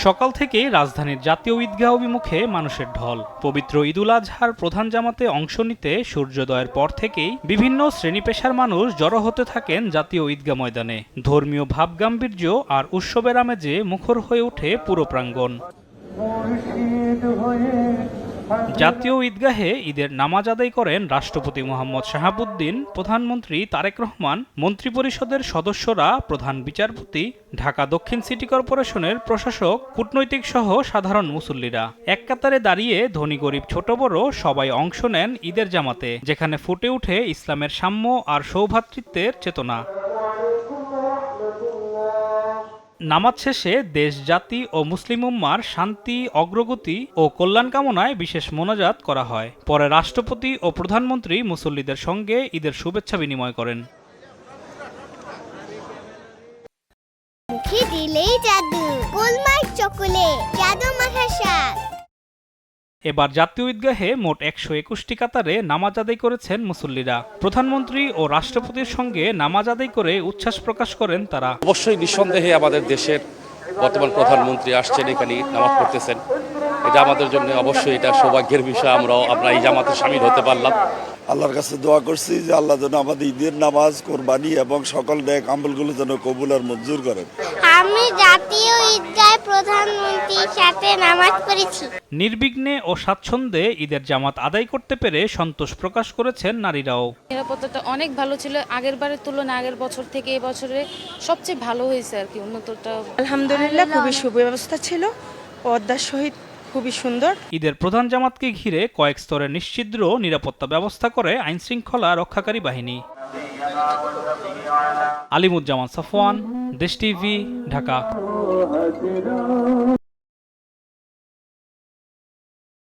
সকাল থেকেই রাজধানীর জাতীয় ঈদগাহ অভিমুখে মানুষের ঢল। পবিত্র ঈদুল আজহার প্রধান জামাতে অংশ নিতে সূর্যোদয়ের পর থেকেই বিভিন্ন শ্রেণী পেশার মানুষ জড়ো হতে থাকেন জাতীয় ঈদগাহ ময়দানে। ধর্মীয় ভাবগাম্ভীর্য আর উৎসবের আমেজে মুখর হয়ে ওঠে পুরো প্রাঙ্গণ। জাতীয় ঈদগাহে ঈদের নামাজ আদায় করেন রাষ্ট্রপতি মোহাম্মদ শাহাবুদ্দিন, প্রধানমন্ত্রী তারেক রহমান, মন্ত্রিপরিষদের সদস্যরা, প্রধান বিচারপতি, ঢাকা দক্ষিণ সিটি কর্পোরেশনের প্রশাসক, কূটনৈতিক সহ সাধারণ মুসল্লিরা। এক কাতারে দাঁড়িয়ে ধনী গরিব ছোট বড় সবাই অংশ নেন ঈদের জামাতে, যেখানে ফুটে ওঠে ইসলামের সাম্য আর সৌভ্রাতৃত্বের চেতনা। নামাজ শেষে দেশ, জাতি ও মুসলিম উম্মার শান্তি, অগ্রগতি ও কল্যাণ কামনায় বিশেষ মোনাজাত করা হয়। পরে রাষ্ট্রপতি ও প্রধানমন্ত্রী মুসল্লিদের সঙ্গে ঈদের শুভেচ্ছা বিনিময় করেন। মুখে দিলেই জাদু, গোলমার্ক চকোলেট, জাদু মাখা শাক। এবার জাতীয় ঈদগাহে মোট ১২১টি কাতারে নামাজ আদায় করেছেন মুসল্লিরা। প্রধানমন্ত্রী ও রাষ্ট্রপতির সঙ্গে নামাজ আদায় করে উচ্ছ্বাস প্রকাশ করেন তারা। অবশ্যই নিঃসন্দেহে আমাদের দেশের বর্তমান প্রধানমন্ত্রী আসছেন, এখানে নামাজ পড়তেছেন। এটা আমাদের জন্য অবশ্যই এটা সৌভাগ্যের বিষয়। আমরা এই জামাতে শামিল হতে পারলাম। আল্লাহর কাছে দোয়া করছি যে আল্লাহ যেন আমাদের ঈদের নামাজ, কোরবানি এবং সকল নেক আমলগুলো যেন কবুল আর মঞ্জুর করেন। আমি জাতীয় ঈদগাহে প্রধানমন্ত্রীর সাথে নামাজ পড়েছি। নির্বিঘ্নে ও স্বাচ্ছন্দ্যে ঈদের জামাত আদায় করতে পেরে সন্তোষ প্রকাশ করেছেন নারীরাও। নিরাপত্তাটা অনেক ভালো ছিল, আগের বারের তুলনায় আগের বছর থেকে এই বছরে সবচেয়ে ভালো হয়েছে আর কি। উন্নতটা আলহামদুলিল্লাহ খুবই সুব্যবস্থা ছিল, পর্দার সহিত খুবই সুন্দর। ঈদের প্রধান জামাতকে ঘিরে কয়েক স্তরে নিশ্ছিদ্র নিরাপত্তা ব্যবস্থা করে আইনশৃঙ্খলা রক্ষাকারী বাহিনী। আলিমুজ্জামান সাফওয়ান, দেশ টিভি, ঢাকা।